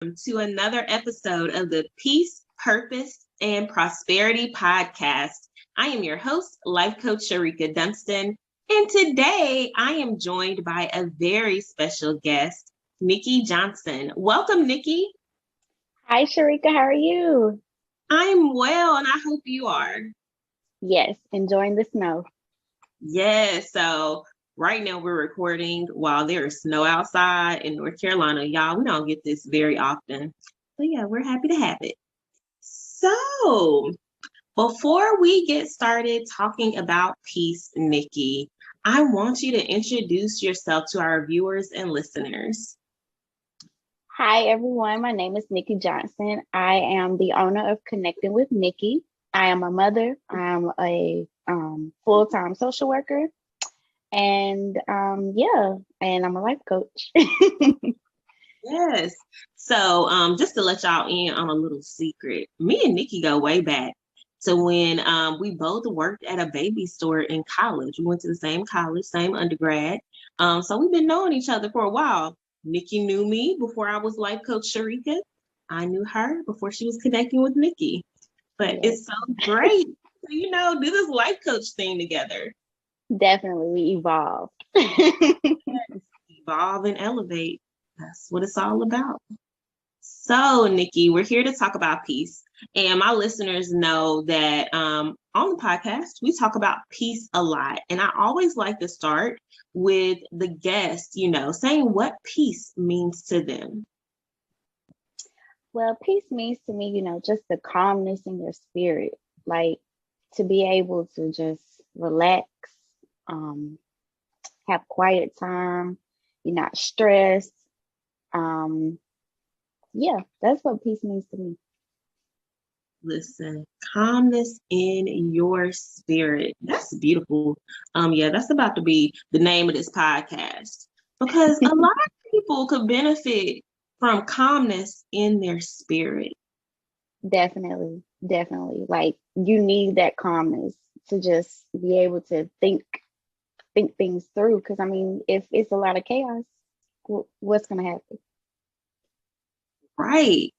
to another episode of the Peace, Purpose, and Prosperity Podcast. I am your host, Life Coach Shereka Dunston, and today I am joined by a very special guest, Nikki Johnson. Welcome, Nikki. Hi, Shereka. How are you? I'm well, and I hope you are. Yes, enjoying the snow. Yes, so right now we're recording while there is snow outside in North Carolina. Y'all, we don't get this very often. But yeah, we're happy to have it. So before we get started talking about peace, Nikki, I want you to introduce yourself to our viewers and listeners. Hi, everyone. My name is Nikki Johnson. I am the owner of Connecting with Nikki. I am a mother. I am a full-time social worker. And and I'm a life coach. Yes. So just to let y'all in on a little secret, me and Nikki go way back to when we both worked at a baby store in college. We went to the same college, same undergrad. So we've been knowing each other for a while. Nikki knew me before I was Life Coach Shereka. I knew her before she was connecting with Nikki. But Yes. it's so great to, do this life coach thing together. Definitely, we evolved. Evolve and elevate. That's what it's all about. So, Nikki, we're here to talk about peace. And my listeners know that on the podcast, we talk about peace a lot. And I always like to start with the guest, saying what peace means to them. Well, peace means to me, just the calmness in your spirit, like to be able to just relax, have quiet time, you're not stressed. That's what peace means to me. Listen, calmness in your spirit. That's beautiful. That's about to be the name of this podcast because a lot of people could benefit from calmness in their spirit. Definitely. Like you need that calmness to just be able to think things through. Because I mean, if it's a lot of chaos, what's going to happen? Right.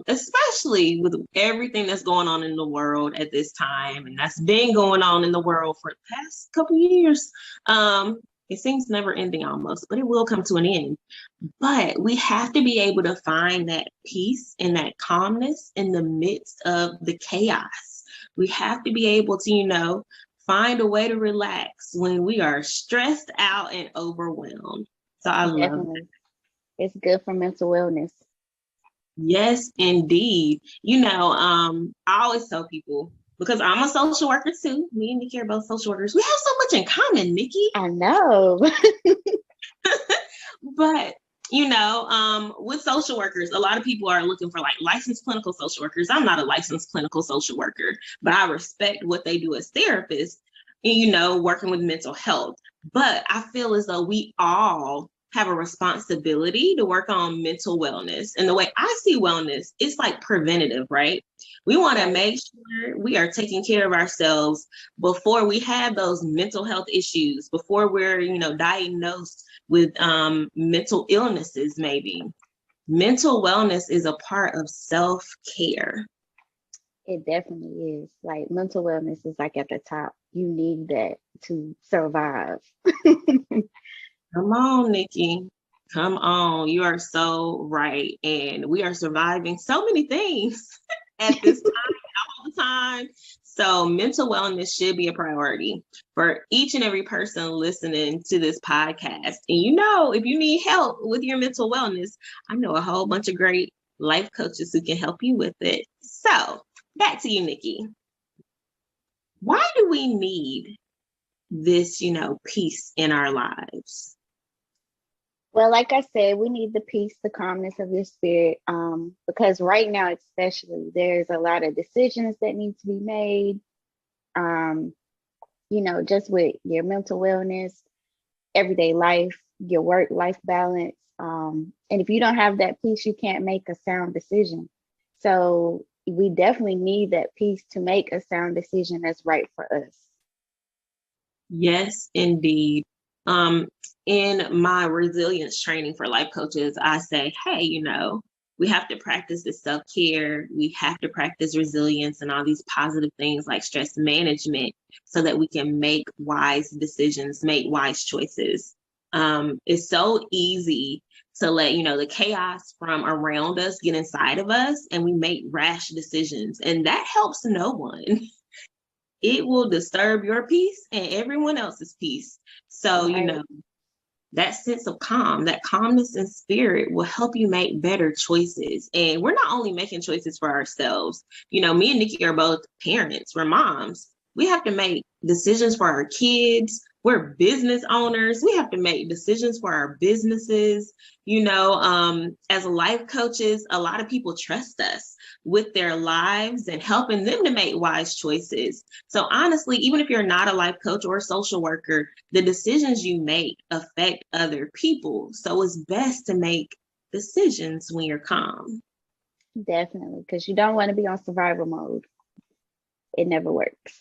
Especially with everything that's going on in the world at this time, and that's been going on in the world for the past couple years. It seems never ending almost, but it will come to an end. But we have to be able to find that peace and that calmness in the midst of the chaos. We have to be able to, find a way to relax when we are stressed out and overwhelmed. So I love that. It's good for mental wellness. Yes, indeed. I always tell people, because I'm a social worker too. Me and Nikki are both social workers. We have so much in common, Nikki. I know. But, with social workers, a lot of people are looking for like licensed clinical social workers. I'm not a licensed clinical social worker, but I respect what they do as therapists, and, working with mental health. But I feel as though we all have a responsibility to work on mental wellness. And the way I see wellness, it's like preventative, right? We want to make sure we are taking care of ourselves before we have those mental health issues, before we're, diagnosed with mental illnesses, maybe. Mental wellness is a part of self-care. It definitely is. Like mental wellness is like at the top. You need that to survive. Come on, Nikki. Come on. You are so right. And we are surviving so many things at this time, all the time. So mental wellness should be a priority for each and every person listening to this podcast. And if you need help with your mental wellness, I know a whole bunch of great life coaches who can help you with it. So back to you, Nikki. Why do we need this, peace in our lives? Well, like I said, we need the peace, the calmness of your spirit, because right now, especially, there's a lot of decisions that need to be made, just with your mental wellness, everyday life, your work-life balance. And if you don't have that peace, you can't make a sound decision. So we definitely need that peace to make a sound decision that's right for us. Yes, indeed. in my resilience training for life coaches, I say, hey, we have to practice this self-care. We have to practice resilience and all these positive things like stress management so that we can make wise decisions, make wise choices. It's so easy to let, the chaos from around us get inside of us and we make rash decisions. And that helps no one. It will disturb your peace and everyone else's peace. So, Right. that sense of calm, that calmness in spirit will help you make better choices. And we're not only making choices for ourselves. Me and Nikki are both parents, we're moms. We have to make decisions for our kids. We're business owners. We have to make decisions for our businesses. As life coaches, a lot of people trust us with their lives and helping them to make wise choices. So honestly, even if you're not a life coach or a social worker, the decisions you make affect other people. So it's best to make decisions when you're calm. Definitely, because you don't want to be on survival mode. It never works.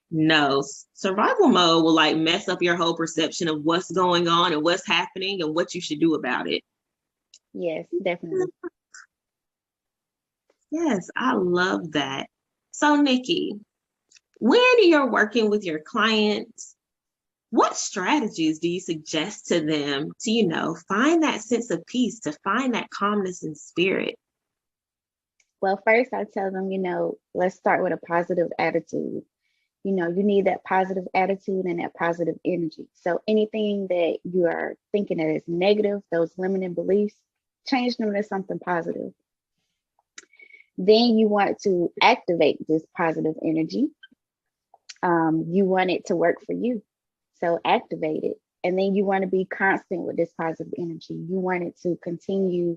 No, survival mode will like mess up your whole perception of what's going on and what's happening and what you should do about it. Yes, definitely. Yes, I love that. So, Nikki, when you're working with your clients, what strategies do you suggest to them to, find that sense of peace, to find that calmness in spirit? Well, first I tell them, let's start with a positive attitude. You need that positive attitude and that positive energy. So anything that you are thinking that is negative, those limiting beliefs, change them to something positive. Then you want to activate this positive energy. You want it to work for you. So activate it. And then you want to be constant with this positive energy. You want it to continue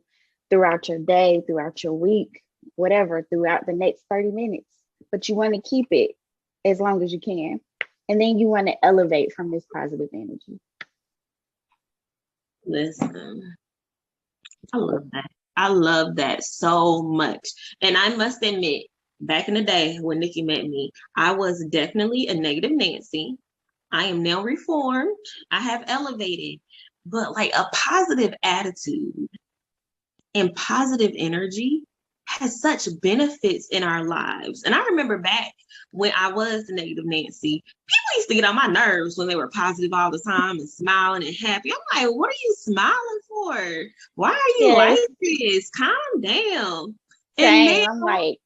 throughout your day, throughout your week, whatever, throughout the next 30 minutes. But you want to keep it as long as you can. And then you want to elevate from this positive energy. Listen, I love that. I love that so much. And I must admit, back in the day when Nikki met me, I was definitely a negative Nancy. I am now reformed. I have elevated, but like a positive attitude and positive energy has such benefits in our lives. And I remember back when I was the negative Nancy, people used to get on my nerves when they were positive all the time and smiling and happy. I'm like, what are you smiling for? Why are you like this? Calm down. Same. And now, I'm like,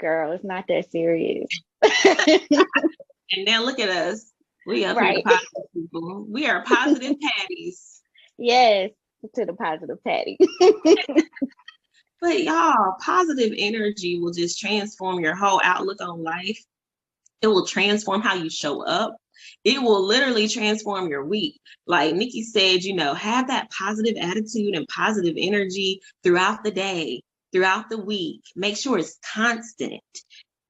girl, it's not that serious. And now look at us. We are here to positive people. We are positive patties. Yes, to the positive patty. But y'all, positive energy will just transform your whole outlook on life. It will transform how you show up. It will literally transform your week. Like Nikki said, have that positive attitude and positive energy throughout the day, throughout the week. Make sure it's constant.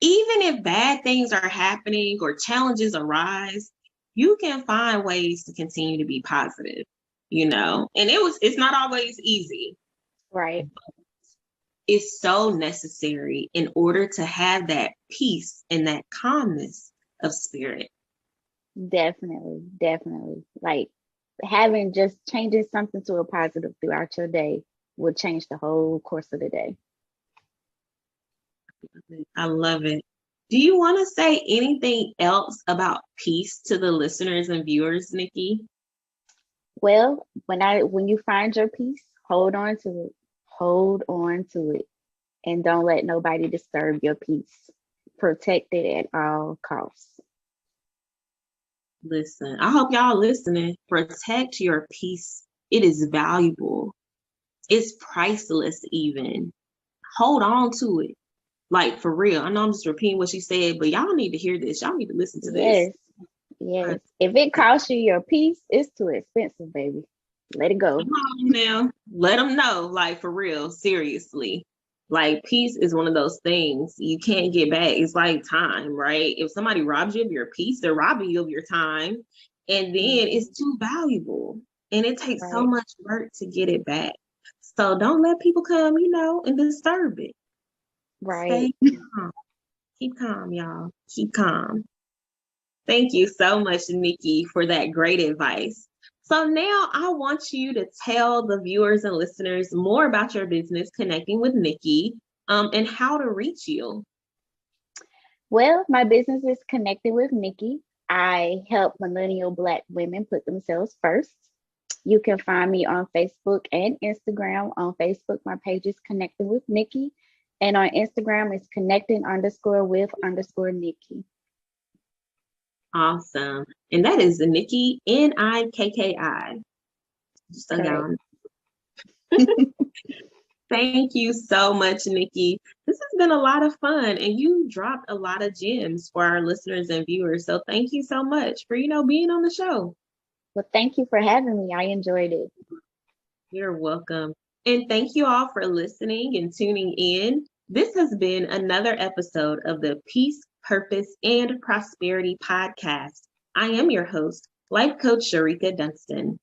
Even if bad things are happening or challenges arise, you can find ways to continue to be positive, and it's not always easy. Right. It's so necessary in order to have that peace and that calmness of spirit. Definitely. Like changing something to a positive throughout your day will change the whole course of the day. I love it. Do you want to say anything else about peace to the listeners and viewers, Nikki? Well, when you find your peace, hold on to it. Hold on to it. And don't let nobody disturb your peace. Protect it at all costs. Listen, I hope y'all listening. Protect your peace. It is valuable. It's priceless even. Hold on to it. Like, for real. I know I'm just repeating what she said, but y'all need to hear this. Y'all need to listen to this. Yes. If it costs you your peace, it's too expensive, baby. Let it go. Come on now. Let them know, like, for real, seriously. Like, peace is one of those things you can't get back. It's like time, right? If somebody robs you of your peace, they're robbing you of your time. And then it's too valuable. And it takes so much work to get it back. So don't let people come, and disturb it. Right. Stay calm. Keep calm, y'all. Keep calm. Thank you so much, Nikki, for that great advice. So now I want you to tell the viewers and listeners more about your business, Connecting with Nikki, and how to reach you. Well, my business is Connected with Nikki. I help millennial Black women put themselves first. You can find me on Facebook and Instagram. On Facebook, my page is Connecting with Nikki. And on Instagram, it's connecting_with_Nikki. Awesome. And that is Nikki, Nikki. So y'all. Thank you so much, Nikki. This has been a lot of fun, and you dropped a lot of gems for our listeners and viewers. So thank you so much for, being on the show. Well, thank you for having me. I enjoyed it. You're welcome. And thank you all for listening and tuning in. This has been another episode of the Peace, Purpose, and Prosperity podcast. I am your host, Life Coach Shereka Dunston.